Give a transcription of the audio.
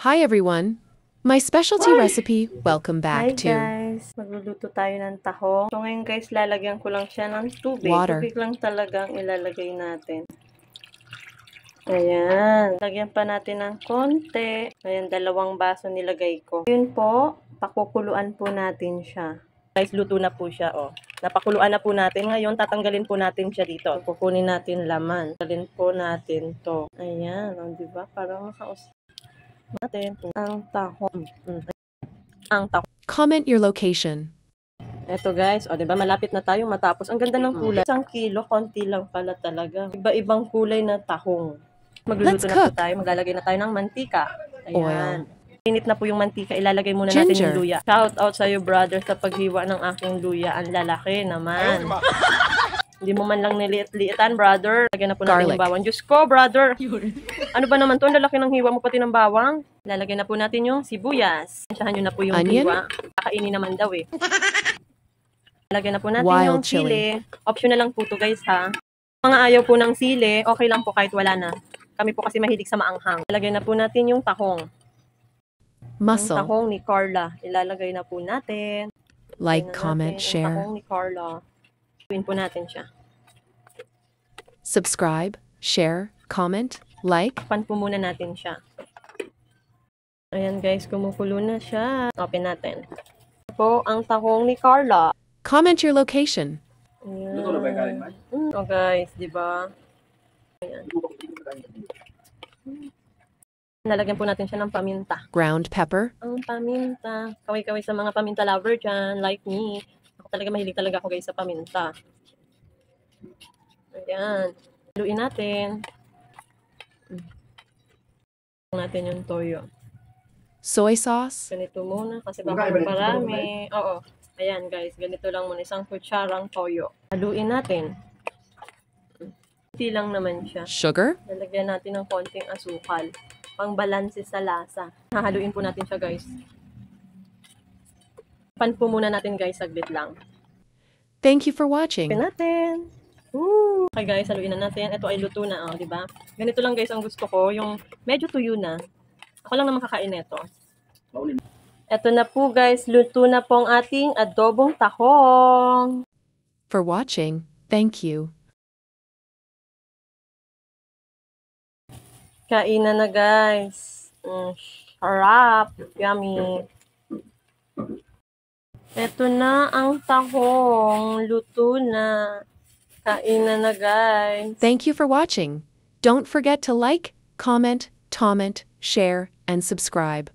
Hi everyone! My specialty recipe, welcome Hi back to guys! Magluluto tayo ng tahong. So ngayon guys, lalagyan ko lang siya ng tubig. water. Tubig lang talagang ilalagay natin. Ayan. Lagyan pa natin ng konti. Ayan, 2 baso nilagay ko. Yun po, pakukuluan po natin siya. Guys, luto na po siya, oh. Napakuluan na po natin. Ngayon, tatanggalin po natin siya dito. Kukunin natin laman. Tanggalin po natin to. Ayan, oh, diba? Parang makausap natin ang tahong. Ang tahong. Comment your location. Eto guys, o 'di ba malapit na tayong matapos. Ang ganda ng kulay. 1 kilo, konti lang pala talaga. Iba-ibang kulay na tahong. Let's Magluluto na po cook. tayo. Maglalagay na tayo ng mantika. Oil. Ayan. Init na po yung mantika. Ilalagay muna natin Ginger. yung luya. Shout out sa iyo, brother, sa paghiwa ng aking luya. Ang lalaki naman. Hindi mo man lang niliit-liitan, brother. Lagyan na po natin Garlic. yung bawang. Diyos ko, brother. Ano ba naman to? Ang lalaki ng hiwa mo pati ng bawang. Lalagyan na po natin yung sibuyas. Syahan nyo na po yung Onion? hiwa. Kakainin naman daw eh. Lagyan na po natin Wild yung chili. sili. Optional lang po to guys ha. Mga ayaw po ng sili, okay lang po kahit wala na. Kami po kasi mahilig sa maanghang. Lagyan na po natin yung tahong. Yung Muscle. tahong ni Carla. Ilalagay na po natin. Like, Lagyan na comment, natin Yung share. tahong ni Carla. Tuwin po natin siya. Subscribe, share, comment, like. Pan po muna natin siya. Ayan guys, kumukulo na siya. Open natin. Ito po ang tahong ni Carla. Comment your location. Ayan. Oh guys, di ba? Ayan. Nalagyan po natin siya ng paminta. Ground pepper. Ang paminta. Kaway-kaway sa mga paminta lover dyan, like me. Ako talaga mahilig talaga ako guys sa paminta. Ayan. Haluin natin. Natin yung toyo. Soy sauce. Ganito muna kasi baka marami. Oo. Ayan guys, ganito lang muna. 1 kutsarang toyo. Haluin natin. Kunti lang naman siya. Sugar. Lalagyan natin ng konting asukal. Pang-balanse sa lasa. Hahaluin po natin siya guys. Pan po muna natin guys, saglit lang. Thank you for watching. Haluin natin. Woo! Okay guys, haluin na natin. Ito ay luto na, oh, di ba? Ganito lang guys ang gusto ko, yung medyo tuyo na. Ako lang naman kakain nito. Ito na po guys, luto na po ang ating adobong tahong. For watching, thank you. Kainan na guys. Sarap. Yummy. Ito na ang tahong. Luto na. Kainan na guys. Thank you for watching. Don't forget to like, comment, share, and subscribe.